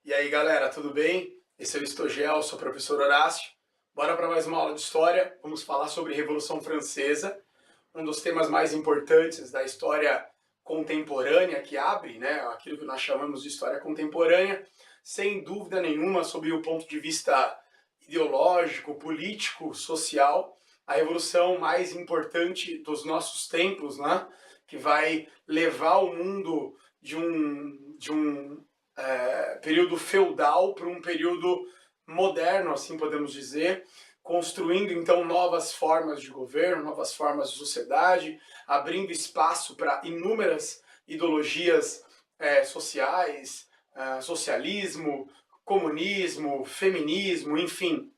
E aí galera, tudo bem? Esse é o Histogel, sou o professor Horácio. Bora para mais uma aula de História. Vamos falar sobre Revolução Francesa, um dos temas mais importantes da história contemporânea, que abre, né, aquilo que nós chamamos de História Contemporânea, sem dúvida nenhuma, sob o ponto de vista ideológico, político, social, a revolução mais importante dos nossos tempos, né, que vai levar o mundo de um período feudal para um período moderno, assim podemos dizer, construindo então novas formas de governo, novas formas de sociedade, abrindo espaço para inúmeras ideologias sociais, socialismo, comunismo, feminismo, enfim,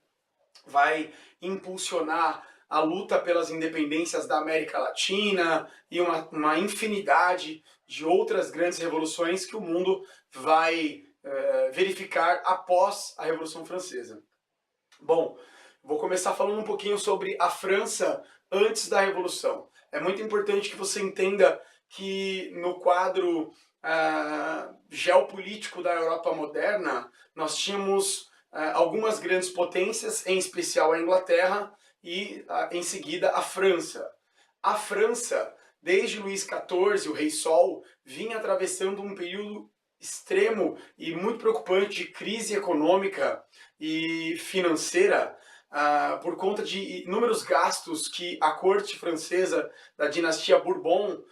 vai impulsionar a luta pelas independências da América Latina e uma infinidade de outras grandes revoluções que o mundo vai verificar após a Revolução Francesa. Bom, vou começar falando um pouquinho sobre a França antes da Revolução. É muito importante que você entenda que no quadro geopolítico da Europa moderna, nós tínhamos algumas grandes potências, em especial a Inglaterra e, em seguida, a França. A França, desde Luís XIV, o Rei Sol, vinha atravessando um período extremo e muito preocupante de crise econômica e financeira por conta de inúmeros gastos que a corte francesa da dinastia Bourbon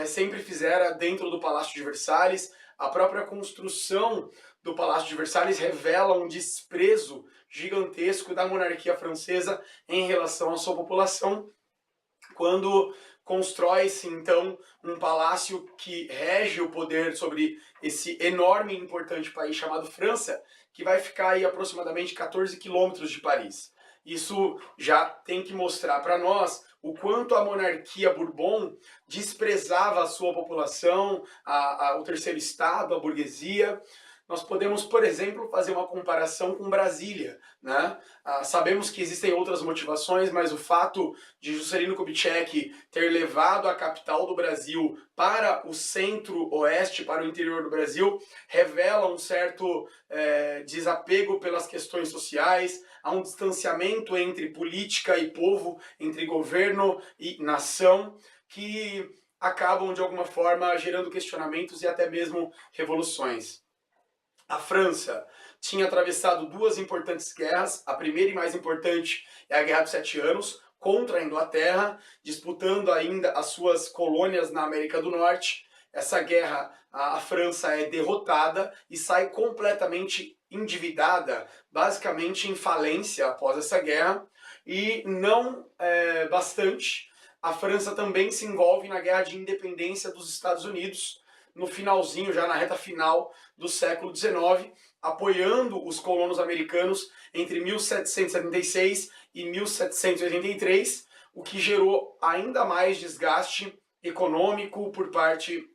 sempre fizera dentro do Palácio de Versalhes. A própria construção do Palácio de Versalhes revela um desprezo gigantesco da monarquia francesa em relação à sua população, quando constrói-se então um palácio que rege o poder sobre esse enorme e importante país chamado França, que vai ficar aí aproximadamente 14 quilômetros de Paris. Isso já tem que mostrar para nós o quanto a monarquia Bourbon desprezava a sua população, o terceiro estado, a burguesia. Nós podemos, por exemplo, fazer uma comparação com Brasília, né? Sabemos que existem outras motivações, mas o fato de Juscelino Kubitschek ter levado a capital do Brasil para o centro-oeste, para o interior do Brasil, revela um certo desapego pelas questões sociais, há um distanciamento entre política e povo, entre governo e nação, que acabam, de alguma forma, gerando questionamentos e até mesmo revoluções. A França tinha atravessado duas importantes guerras. A primeira e mais importante é a Guerra dos 7 Anos, contra a Inglaterra, disputando ainda as suas colônias na América do Norte. Essa guerra, a França é derrotada e sai completamente endividada, basicamente em falência após essa guerra. E não bastante, a França também se envolve na Guerra de Independência dos Estados Unidos, no finalzinho, já na reta final do século XIX, apoiando os colonos americanos entre 1776 e 1783, o que gerou ainda mais desgaste econômico por parte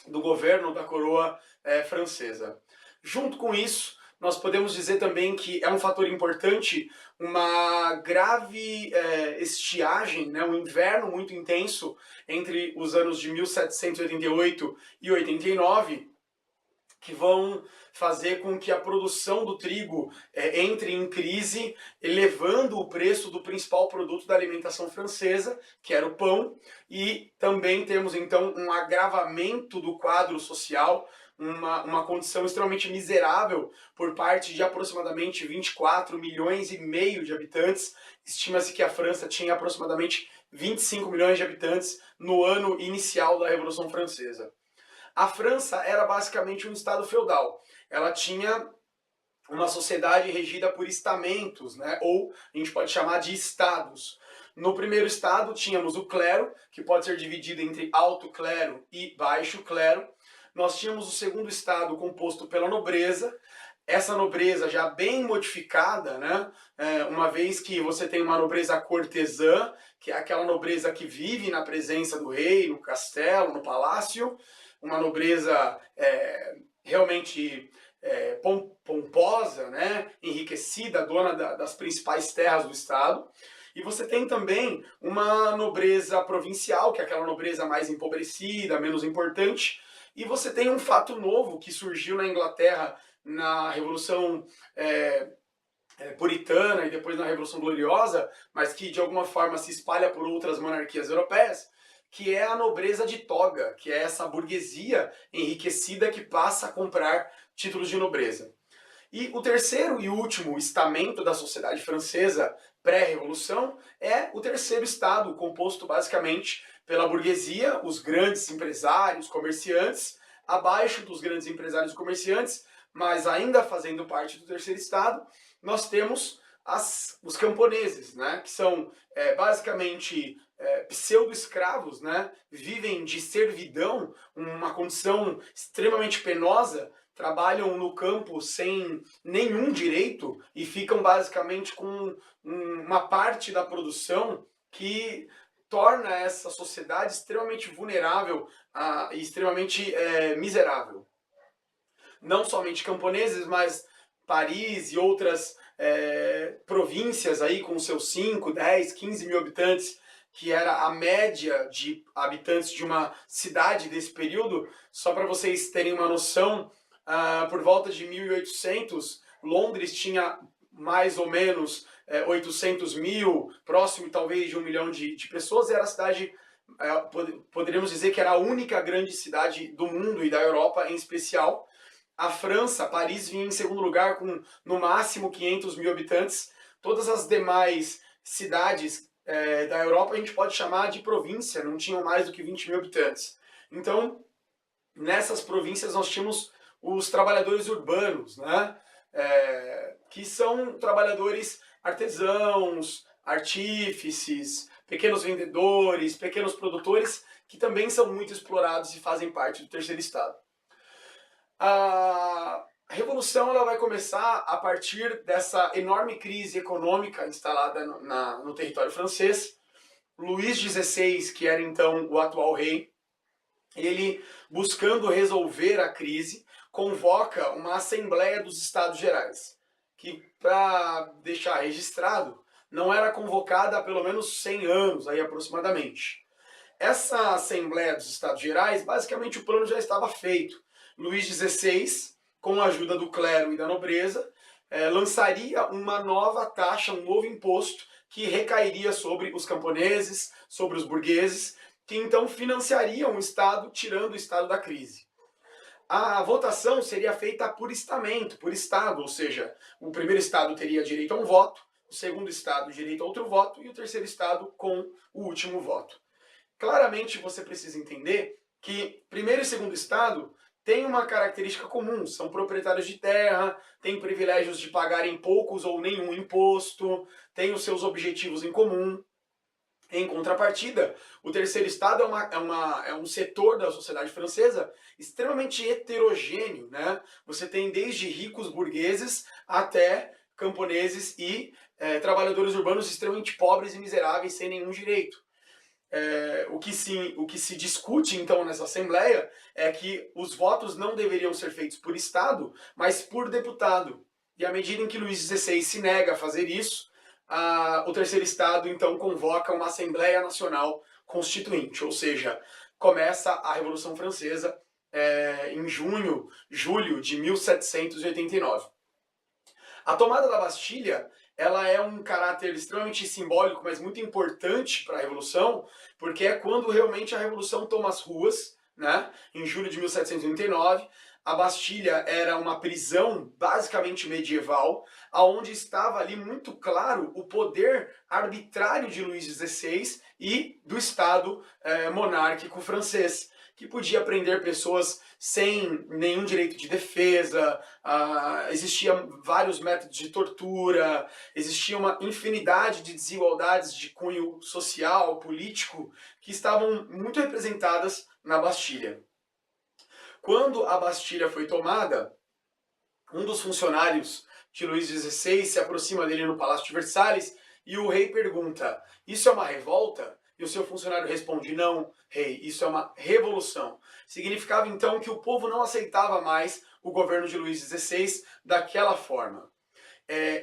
do governo da coroa francesa. Junto com isso, nós podemos dizer também que é um fator importante uma grave estiagem, né, um inverno muito intenso entre os anos de 1788 e 89, que vão fazer com que a produção do trigo entre em crise, elevando o preço do principal produto da alimentação francesa, que era o pão, e também temos então um agravamento do quadro social, uma condição extremamente miserável por parte de aproximadamente 24 milhões e meio de habitantes. Estima-se que a França tinha aproximadamente 25 milhões de habitantes no ano inicial da Revolução Francesa. A França era basicamente um estado feudal. Ela tinha uma sociedade regida por estamentos, né? Ou a gente pode chamar de estados. No primeiro estado tínhamos o clero, que pode ser dividido entre alto clero e baixo clero. Nós tínhamos o segundo estado composto pela nobreza, essa nobreza já bem modificada, né? Uma vez que você tem uma nobreza cortesã, que é aquela nobreza que vive na presença do rei, no castelo, no palácio, uma nobreza realmente pomposa, né? Enriquecida, dona das principais terras do estado. E você tem também uma nobreza provincial, que é aquela nobreza mais empobrecida, menos importante, E você tem um fato novo que surgiu na Inglaterra na Revolução Puritana e depois na Revolução Gloriosa, mas que de alguma forma se espalha por outras monarquias europeias, que é a nobreza de toga, que é essa burguesia enriquecida que passa a comprar títulos de nobreza. E o terceiro e último estamento da sociedade francesa pré-revolução é o terceiro estado, composto basicamente pela burguesia, os grandes empresários, comerciantes, abaixo dos grandes empresários e comerciantes, mas ainda fazendo parte do terceiro estado, nós temos os camponeses, né, que são basicamente pseudo-escravos, né, vivem de servidão, uma condição extremamente penosa, trabalham no campo sem nenhum direito e ficam basicamente com uma parte da produção que torna essa sociedade extremamente vulnerável e extremamente miserável. Não somente camponeses, mas Paris e outras províncias aí com seus 5, 10, 15 mil habitantes, que era a média de habitantes de uma cidade desse período. Só para vocês terem uma noção, por volta de 1800, Londres tinha mais ou menos 800 mil, próximo talvez de 1 milhão de pessoas, e era a cidade, poderíamos dizer que era a única grande cidade do mundo e da Europa em especial. A França, Paris, vinha em segundo lugar com no máximo 500 mil habitantes. Todas as demais cidades da Europa a gente pode chamar de província, não tinham mais do que 20 mil habitantes. Então, nessas províncias nós tínhamos os trabalhadores urbanos, né? Que são trabalhadores artesãos, artífices, pequenos vendedores, pequenos produtores, que também são muito explorados e fazem parte do terceiro estado. A Revolução ela vai começar a partir dessa enorme crise econômica instalada no território francês. Luís XVI, que era então o atual rei, ele, buscando resolver a crise, convoca uma Assembleia dos Estados Gerais, que, para deixar registrado, não era convocada há pelo menos 100 anos, aí aproximadamente. Essa Assembleia dos Estados Gerais, basicamente o plano já estava feito. Luís XVI, com a ajuda do clero e da nobreza, lançaria uma nova taxa, um novo imposto, que recairia sobre os camponeses, sobre os burgueses, que então financiariam o Estado, tirando o Estado da crise. A votação seria feita por estamento, por Estado, ou seja, o primeiro Estado teria direito a um voto, o segundo Estado direito a outro voto e o terceiro Estado com o último voto. Claramente você precisa entender que primeiro e segundo Estado têm uma característica comum, são proprietários de terra, têm privilégios de pagarem poucos ou nenhum imposto, têm os seus objetivos em comum. Em contrapartida, o terceiro estado é um setor da sociedade francesa extremamente heterogêneo, né? Você tem desde ricos burgueses até camponeses e trabalhadores urbanos extremamente pobres e miseráveis sem nenhum direito. O que se discute então nessa Assembleia é que os votos não deveriam ser feitos por Estado, mas por deputado. E à medida em que Luís XVI se nega a fazer isso, o terceiro Estado então convoca uma Assembleia Nacional Constituinte, ou seja, começa a Revolução Francesa em julho de 1789. A tomada da Bastilha ela é um caráter extremamente simbólico, mas muito importante para a Revolução, porque é quando realmente a Revolução toma as ruas, né? Em julho de 1789, a Bastilha era uma prisão basicamente medieval, aonde estava ali muito claro o poder arbitrário de Luís XVI e do Estado monárquico francês, que podia prender pessoas sem nenhum direito de defesa, existiam vários métodos de tortura, existia uma infinidade de desigualdades de cunho social, político, que estavam muito representadas na Bastilha. Quando a Bastilha foi tomada, um dos funcionários de Luís XVI se aproxima dele no Palácio de Versalhes e o rei pergunta: isso é uma revolta? E o seu funcionário responde: não, rei, isso é uma revolução. Significava então que o povo não aceitava mais o governo de Luís XVI daquela forma.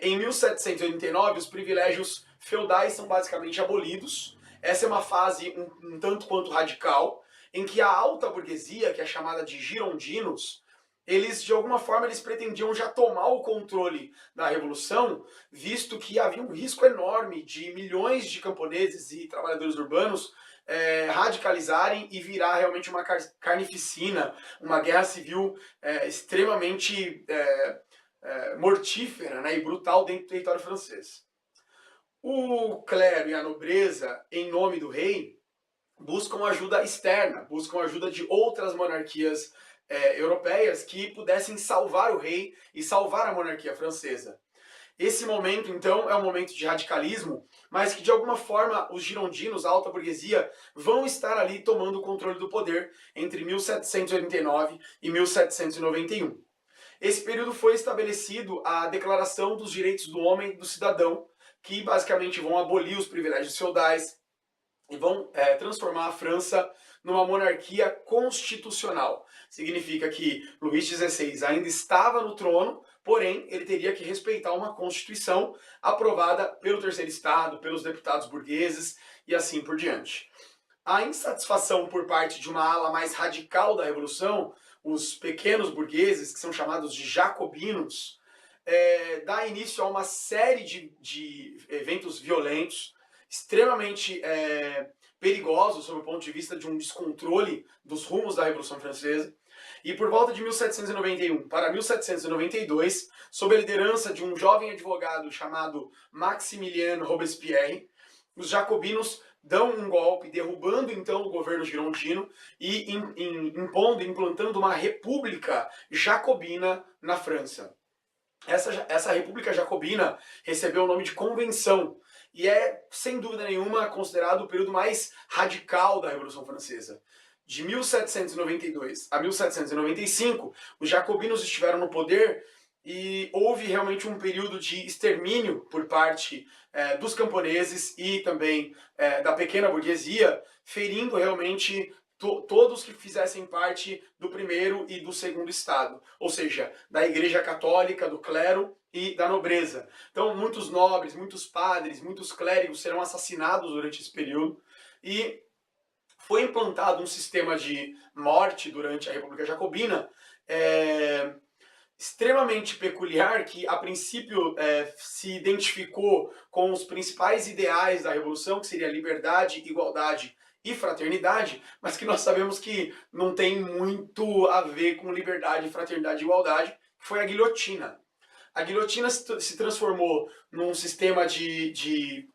Em 1789, os privilégios feudais são basicamente abolidos. Essa é uma fase um tanto quanto radical. em que a alta burguesia, que é chamada de girondinos, eles, de alguma forma, eles pretendiam já tomar o controle da Revolução, visto que havia um risco enorme de milhões de camponeses e trabalhadores urbanos radicalizarem e virar realmente uma carnificina, uma guerra civil extremamente mortífera, né, e brutal dentro do território francês. O clero e a nobreza, em nome do rei, buscam ajuda externa, buscam ajuda de outras monarquias europeias que pudessem salvar o rei e salvar a monarquia francesa. Esse momento, então, é um momento de radicalismo, mas que de alguma forma os girondinos, a alta burguesia, vão estar ali tomando o controle do poder entre 1789 e 1791. Esse período foi estabelecido a Declaração dos Direitos do Homem e do Cidadão, que basicamente vão abolir os privilégios feudais e vão transformar a França numa monarquia constitucional. Significa que Luís XVI ainda estava no trono, porém ele teria que respeitar uma constituição aprovada pelo terceiro estado, pelos deputados burgueses e assim por diante. A insatisfação por parte de uma ala mais radical da Revolução, os pequenos burgueses, que são chamados de jacobinos, dá início a uma série de eventos violentos, extremamente perigosos sob o ponto de vista de um descontrole dos rumos da Revolução Francesa. E por volta de 1791 para 1792, sob a liderança de um jovem advogado chamado Maximilien Robespierre, os jacobinos dão um golpe, derrubando então o governo girondino e implantando uma república jacobina na França. Essa república jacobina recebeu o nome de Convenção e é, sem dúvida nenhuma, considerado o período mais radical da Revolução Francesa. De 1792 a 1795, os jacobinos estiveram no poder e houve realmente um período de extermínio por parte dos camponeses e também da pequena burguesia, ferindo realmente todos que fizessem parte do primeiro e do segundo estado, ou seja, da Igreja Católica, do clero e da nobreza. Então, muitos nobres, muitos padres, muitos clérigos serão assassinados durante esse período e foi implantado um sistema de morte durante a República Jacobina extremamente peculiar, que a princípio se identificou com os principais ideais da Revolução, que seria liberdade, igualdade e fraternidade, mas que nós sabemos que não tem muito a ver com liberdade, fraternidade e igualdade, que foi a guilhotina. A guilhotina se transformou num sistema de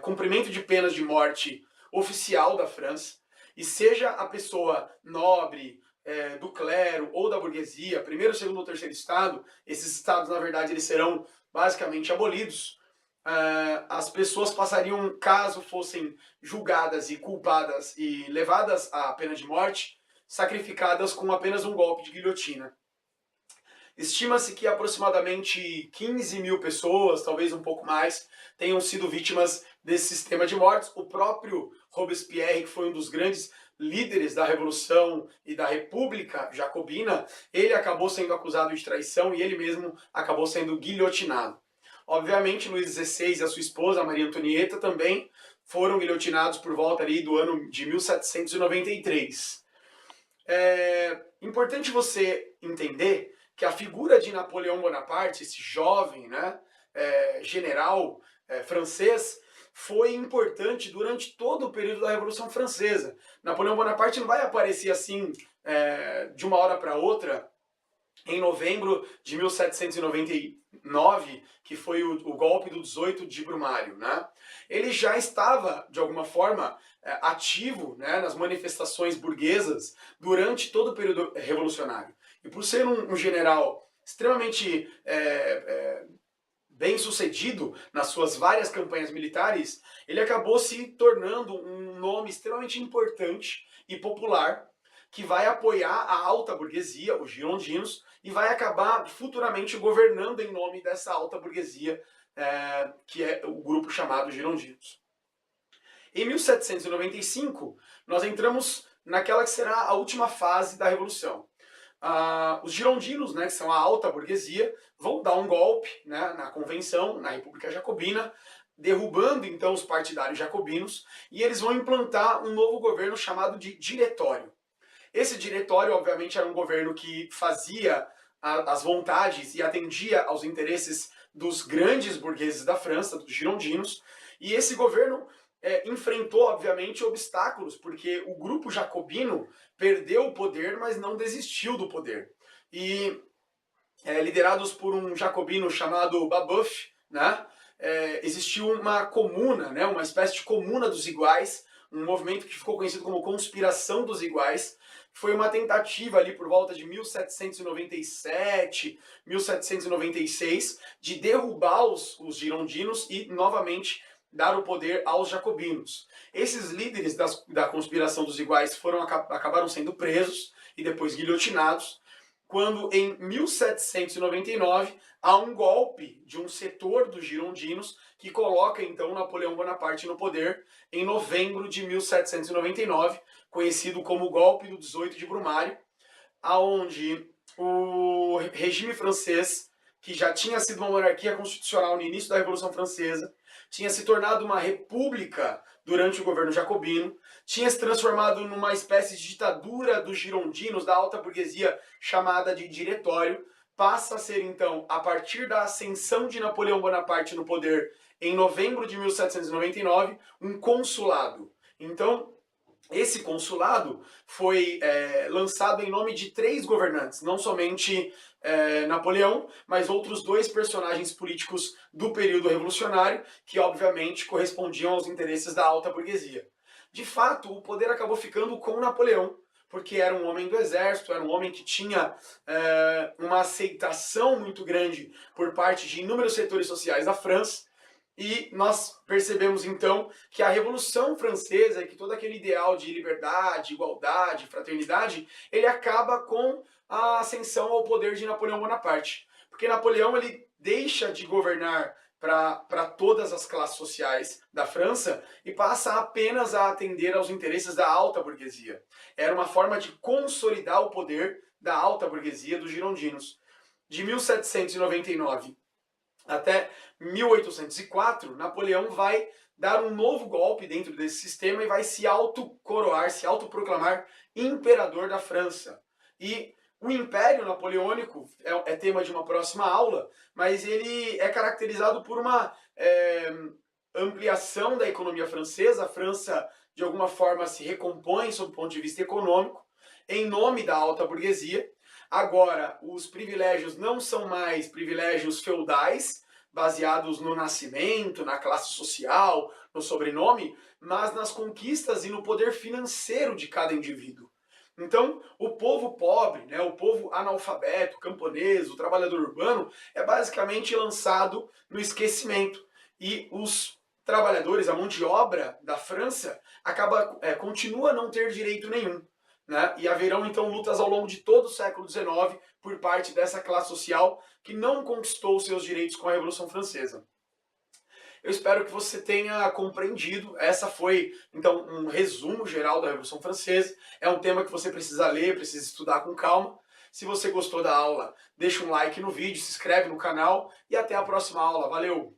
cumprimento de penas de morte oficial da França, e seja a pessoa nobre, do clero ou da burguesia, primeiro, segundo ou terceiro estado, esses estados, na verdade, eles serão basicamente abolidos. As pessoas passariam, caso fossem julgadas e culpadas e levadas à pena de morte, sacrificadas com apenas um golpe de guilhotina. Estima-se que aproximadamente 15 mil pessoas, talvez um pouco mais, tenham sido vítimas desse sistema de mortes. O próprio Robespierre, que foi um dos grandes líderes da Revolução e da República Jacobina, ele acabou sendo acusado de traição e ele mesmo acabou sendo guilhotinado. Obviamente, Luís XVI e a sua esposa, Maria Antonieta, também foram guilhotinados por volta ali do ano de 1793. É importante você entender que a figura de Napoleão Bonaparte, esse jovem general francês, foi importante durante todo o período da Revolução Francesa. Napoleão Bonaparte não vai aparecer assim de uma hora para outra. Em novembro de 1799, que foi o golpe do 18 de Brumário, né? Ele já estava, de alguma forma, ativo nas manifestações burguesas durante todo o período revolucionário. E por ser um general extremamente bem sucedido nas suas várias campanhas militares, ele acabou se tornando um nome extremamente importante e popular, que vai apoiar a alta burguesia, os girondinos, e vai acabar futuramente governando em nome dessa alta burguesia, que é o grupo chamado girondinos. Em 1795, nós entramos naquela que será a última fase da Revolução. Os girondinos, que são a alta burguesia, vão dar um golpe na Convenção, na República Jacobina, derrubando então os partidários jacobinos, e eles vão implantar um novo governo chamado de Diretório. Esse diretório, obviamente, era um governo que fazia as vontades e atendia aos interesses dos grandes burgueses da França, dos girondinos, e esse governo enfrentou, obviamente, obstáculos, porque o grupo jacobino perdeu o poder, mas não desistiu do poder. E liderados por um jacobino chamado Babeuf, né, existiu uma comuna, né, uma espécie de comuna dos iguais, um movimento que ficou conhecido como Conspiração dos Iguais. Foi uma tentativa ali por volta de 1797, 1796, de derrubar os girondinos e novamente dar o poder aos jacobinos. Esses líderes da Conspiração dos Iguais acabaram sendo presos e depois guilhotinados, quando em 1799 há um golpe de um setor dos girondinos que coloca então Napoleão Bonaparte no poder em novembro de 1799, conhecido como o golpe do 18 de Brumário, aonde o regime francês, que já tinha sido uma monarquia constitucional no início da Revolução Francesa, tinha se tornado uma república durante o governo jacobino, tinha se transformado numa espécie de ditadura dos girondinos, da alta burguesia, chamada de diretório, passa a ser então, a partir da ascensão de Napoleão Bonaparte no poder em novembro de 1799, um consulado. Então, esse consulado foi lançado em nome de 3 governantes, não somente Napoleão, mas outros 2 personagens políticos do período revolucionário, que obviamente correspondiam aos interesses da alta burguesia. De fato, o poder acabou ficando com Napoleão, porque era um homem do exército, era um homem que tinha uma aceitação muito grande por parte de inúmeros setores sociais da França. E nós percebemos então que a Revolução Francesa, que todo aquele ideal de liberdade, igualdade, fraternidade, ele acaba com a ascensão ao poder de Napoleão Bonaparte. Porque Napoleão ele deixa de governar para todas as classes sociais da França e passa apenas a atender aos interesses da alta burguesia. Era uma forma de consolidar o poder da alta burguesia dos girondinos. De 1799 até 1804, Napoleão vai dar um novo golpe dentro desse sistema e vai se autocoroar, se autoproclamar imperador da França. E o Império Napoleônico é tema de uma próxima aula, mas ele é caracterizado por uma ampliação da economia francesa. A França, de alguma forma, se recompõe sob o ponto de vista econômico, em nome da alta burguesia. Agora, os privilégios não são mais privilégios feudais, baseados no nascimento, na classe social, no sobrenome, mas nas conquistas e no poder financeiro de cada indivíduo. Então, o povo pobre, né, o povo analfabeto, camponês, o trabalhador urbano, é basicamente lançado no esquecimento. E os trabalhadores, a mão de obra da França, continua a não ter direito nenhum. Né? E haverão então lutas ao longo de todo o século XIX por parte dessa classe social que não conquistou os seus direitos com a Revolução Francesa. Eu espero que você tenha compreendido. Essa foi então um resumo geral da Revolução Francesa. É um tema que você precisa ler, precisa estudar com calma. Se você gostou da aula, deixa um like no vídeo, se inscreve no canal e até a próxima aula. Valeu!